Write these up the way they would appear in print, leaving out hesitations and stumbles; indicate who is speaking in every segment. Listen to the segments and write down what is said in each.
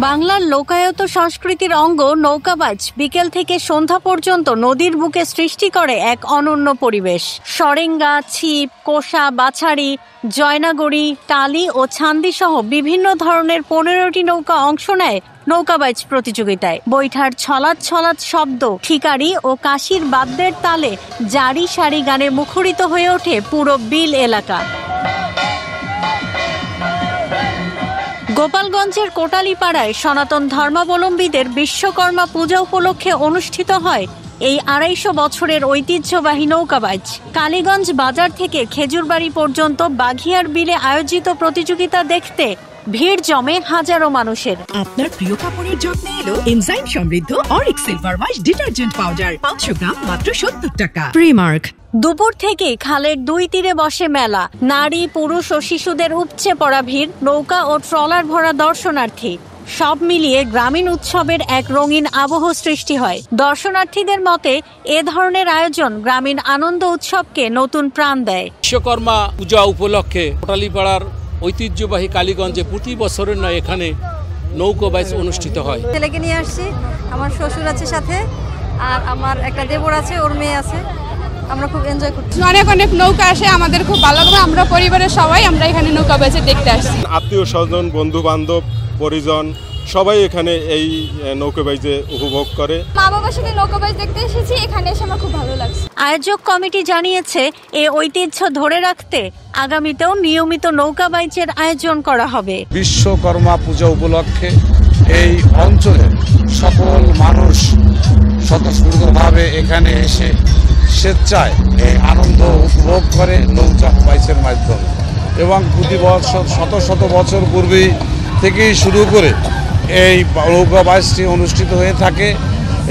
Speaker 1: বাংলার লোকায়ত সংস্কৃতির অঙ্গ নৌকাবাজ বিকেল থেকে সন্ধ্যা পর্যন্ত নদীর বুকে সৃষ্টি করে এক অনন্য পরিবেশ। সরেঙ্গা, ছিপ, কোষা, বাছাড়ি, জয়নাগরী, টালি ও ছান্দি সহ বিভিন্ন ধরনের 15টি নৌকা অংশ নেয় নৌকাবাজ প্রতিযোগিতায়। বৈঠার ছলাৎ ছলাৎ শব্দ, ঠিকারি ও কাশির বাদ্যের তালে জারি সারি গানে মুখরিত হয়ে ওঠে পুরো বিল এলাকা। গোপালগঞ্জের কোটালীপাড়ায় সনাতন ধর্মাবলম্বীদের বিশ্বকর্মা পূজা উপলক্ষে অনুষ্ঠিত হয় এই 250 বছরের ঐতিহ্যবাহী নৌকাবাজ। কালীগঞ্জ বাজার থেকে খেজুরবাড়ি পর্যন্ত বাঘিয়ার বিলে আয়োজিত প্রতিযোগিতা দেখতে ভিড় জমে হাজারো মানুষের।
Speaker 2: আপনার প্রিয় কাপড়ের যত্নে এলো এনজাইম সমৃদ্ধ Arik silver wash detergent powder, 500 গ্রাম মাত্র 70 টাকা। প্রিমার্ক।
Speaker 1: দুপুর থেকে খালের দুই তীরে বসে মেলা। নারী, পুরুষ ও শিশুদের উপচে পড়া ভিড়, নৌকা ও ট্রলার ভরা দর্শনার্থী, সব মিলিয়ে গ্রামীণ উৎসবের এক রঙিন আবহ সৃষ্টি হয়। দর্শনার্থীদের মতে এ ধরনের আয়োজন গ্রামীণ আনন্দ উৎসবকে নতুন প্রাণ দেয়।
Speaker 3: বিশ্বকর্মা পূজা উপলক্ষে কোটালীপাড়ার ঐতিহ্যবাহী কালীগঞ্জে প্রতি বছরের নয় এখানে নৌকাবাজ অনুষ্ঠিত হয়।
Speaker 4: ছেলেকে নিয়ে আসছি, আমার শ্বশুর আছে সাথে, আর আমার একটা দেবর আছে, ওর মেয়ে আছে। আমরা খুব এনজয় করছি।
Speaker 5: অনেক অনেক নৌকা আসে, আমাদের খুব ভালো লাগে। আমরা পরিবারের সবাই আমরা এখানে নৌকাবাজে দেখতে আসছি।
Speaker 6: আত্মীয় স্বজন, বন্ধু বান্ধব, পরিজন সবাই এখানে এই নৌকাবাজে উপভোগ করে।
Speaker 5: মা বাবার সাথে নৌকাবাজ দেখতে এসেছি, এখানে এসে আমার খুব ভালো লাগছে।
Speaker 1: আয়োজক কমিটি জানিয়েছে এই ঐতিহ্য ধরে রাখতে আগামীতেও নিয়মিত নৌকাবাজের আয়োজন করা হবে।
Speaker 7: বিশ্বকর্মা পূজা উপলক্ষে এই অঞ্চলের সকল মানুষ স্বতঃস্ফূর্তভাবে এখানে এসে স্বেচ্ছায় এই আনন্দ উপভোগ করে নৌকাবাজের মাধ্যমে, এবং প্রতি বছর শত শত বছর পূর্বেই থেকেই শুরু করে এই নৌকাবাজটি অনুষ্ঠিত হয়ে থাকে।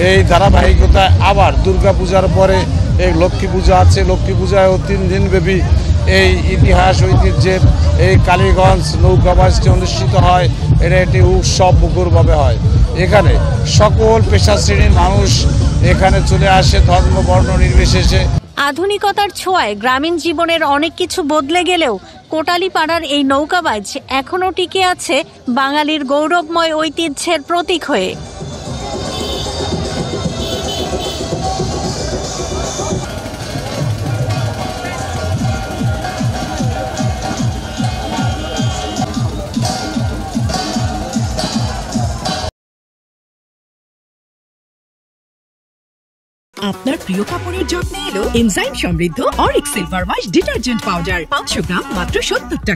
Speaker 7: এই ধারাবাহিকতায় আবার দুর্গাপূজার পরে এই লক্ষ্মী পূজা আছে। লক্ষ্মী পূজায়ও 3 দিন ব্যাপী এই ইতিহাস ঐতিহ্যের এই কালীগঞ্জ নৌকাবাজটি অনুষ্ঠিত হয়। এটা একটি উৎসব মুখরভাবে হয়। এখানে সকল পেশা শ্রেণীর মানুষ এখানে চলে আসে, ধর্ম বর্ণ নির্বিশেষে।
Speaker 1: আধুনিকতার ছোঁয়ায় গ্রামীণ জীবনের অনেক কিছু বদলে গেলেও কোটালীপাড়ার এই নৌকাবাজ এখনও টিকে আছে বাঙালির গৌরবময় ঐতিহ্যের প্রতীক হয়ে।
Speaker 2: আপনার প্রিয় কাপড়ের যত্নে এলো এনজাইম সমৃদ্ধ Arik silver wash detergent powder, 500 গ্রাম মাত্র 70 টাকা।